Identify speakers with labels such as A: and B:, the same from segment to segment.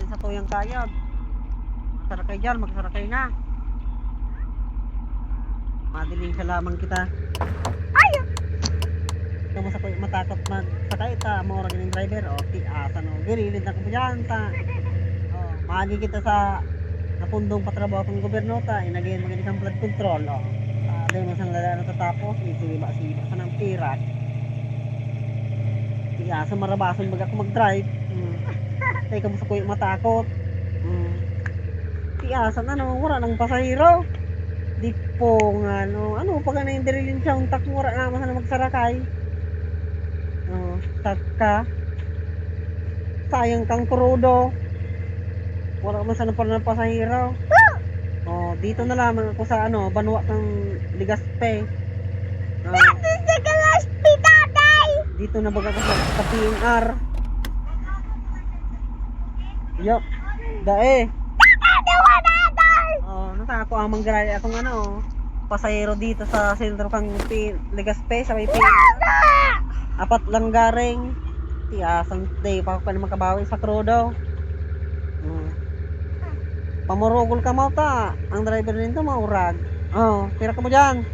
A: sa tuyang kayod. Masarakay dyan, magsarakay na. Madiling sa lamang kita.
B: Ayaw.
A: Ito mo sa matakot magsakay ta, mga oras ng driver. O, tiasan o, girilid na ko mo dyan ta. O, maagi kita sa napundong patrabaho kong gobyerno ta, inagayin magaling kang flood control. O, dahil mo saan lalala natatapos, isiba-siba ka ng pirat. Tiasan marabasan baga ako mag-drive. Tay ka mo sa kuya matakot. Tiasan ano, wala ng pasahero. Di po nga ano pag na yung dirilin siya untak mo wala naman sana magsarakay. Taka. Sayang kang krudo. Wala man sana pala ng pasahero. Dito na lamang ako sa Banwa kang Ligaspe.
B: Sa Galaspi, tatay.
A: Dito na baga ako sa PNR. Yup. Dae. Nasa ako ang manggaray akong pasahero dito sa sentro kang Ligaspe sa may apat lang garing. Tiasan day pa ako naman kabawi sa krudo. Pamurugol ka mo ta. Ang driver nito maurag. Pira ka mo dyan.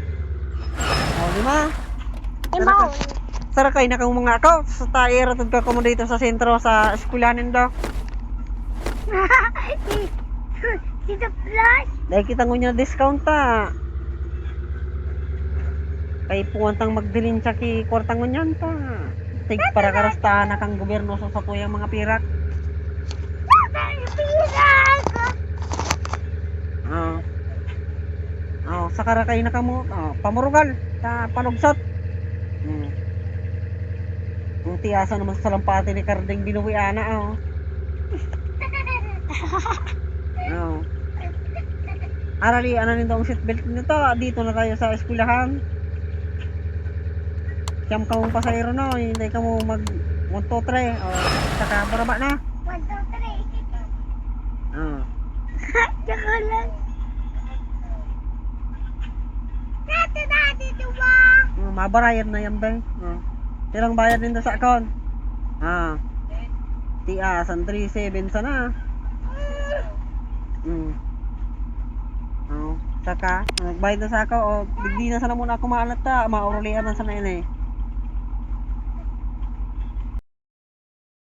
A: Lima. Sarakay na kang mga ako. Sa tayo ratod ka mo dito sa sentro sa eskwelanin daw.
B: Dito plus.
A: Dahil kita nyo na discount ta. Kay puwantang magdilin siya ki kwartang nyan ta. Tig para karastahan na kang gobyerno sa tuyang mga pirak. Sa karakay na kamo. Pamurugal. Ta panugsot. Yung tiyasan naman sa salampati ni Carding Binuwiana. Arali, nito ang seatbelt nito. Dito na tayo sa eskwelahan. Siyam ka mong pasahero hindi ka mo mag 1, 2, 3. Saka baraba na.
B: 1, 2, 3. Tsaka lang. Dito ba?
A: Mabarayad na yan ba? Ilang bayad din sa account? Tiasan 37 sana. Saka, nagbayad na sa ako, digdi na sana muna ako maalat ta, maurulian na sana yun